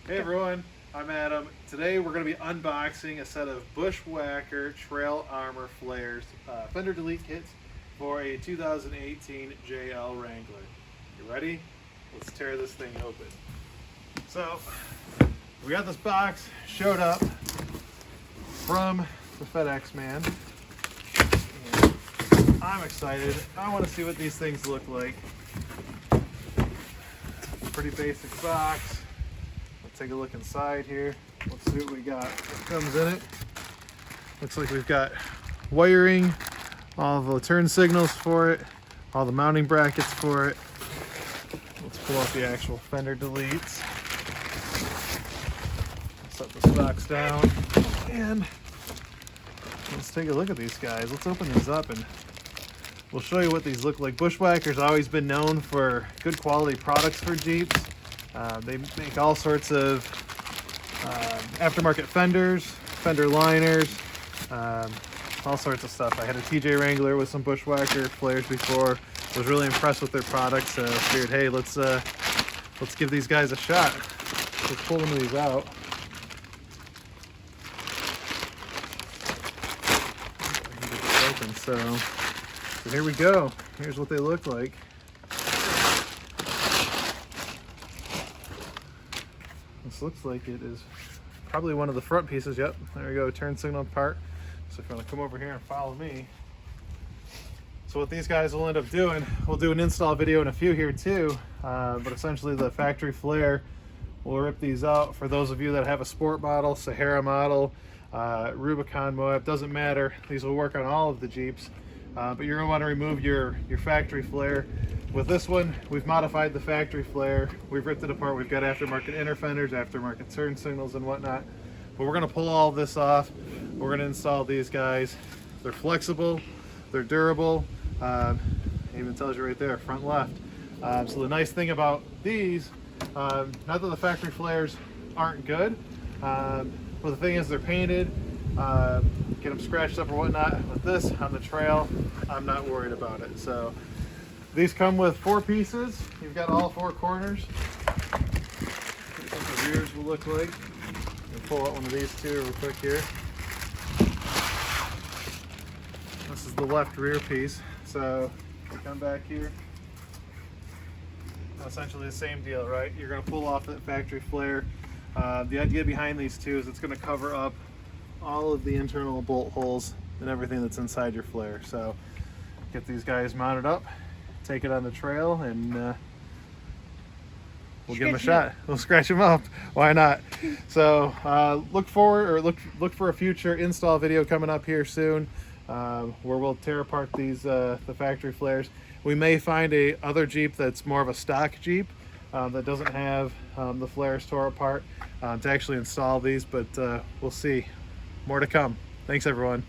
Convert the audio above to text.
Hey everyone, I'm Adam. Today we're going to be unboxing a set of Bushwacker Trail Armor Flares Fender Delete kits for a 2018 JL Wrangler. You ready? Let's tear this thing open. So, we got this box, showed up from the FedEx man. And I'm excited. I want to see what these things look like. Pretty basic box. Take a look inside here. Let's see what we got. What comes in it. Looks like we've got wiring, all the turn signals for it, all the mounting brackets for it. Let's pull out the actual Fender deletes. Set this box down and let's take a look at these guys. Let's open these up and we'll show you what these look like. Bushwacker's always been known for good quality products for Jeeps. They make all sorts of aftermarket fenders, fender liners, all sorts of stuff. I had a JL Wrangler with some Bushwacker flares before. Was really impressed with their products. Figured, hey, let's give these guys a shot. Let's pull one of these out. Open. So here we go. Here's what they look like. This looks like it is probably one of the front pieces. Yep, there we go, turn signal part. So if you want to come over here and follow me. So what these guys will end up doing, we'll do an install video in a few here too, but essentially the factory flare, we'll rip these out. For those of you that have a sport model, Sahara model, Rubicon, Moab, doesn't matter. These will work on all of the Jeeps, but you're gonna want to remove your factory flare. With this one, we've modified the factory flare. We've ripped it apart. We've got aftermarket inner fenders, aftermarket turn signals and whatnot. But we're gonna pull all of this off. We're gonna install these guys. They're flexible, they're durable. Even tells you right there, front left. So the nice thing about these, not that the factory flares aren't good, but the thing is they're painted, get them scratched up or whatnot. With this on the trail, I'm not worried about it. So these come with 4 pieces. You've got all 4 corners. Here's what the rears will look like. We'll pull out one of these two real quick here. This is the left rear piece. So you come back here. Essentially the same deal, right? You're going to pull off that factory flare. The idea behind these two is it's going to cover up all of the internal bolt holes and everything that's inside your flare. So get these guys mounted up, take it on the trail, and we'll give them a shot. We'll scratch them up. Why not? So look for a future install video coming up here soon, where we'll tear apart these the factory flares. We may find a other Jeep that's more of a stock Jeep that doesn't have the flares tore apart to actually install these, but we'll see. More to come. Thanks everyone.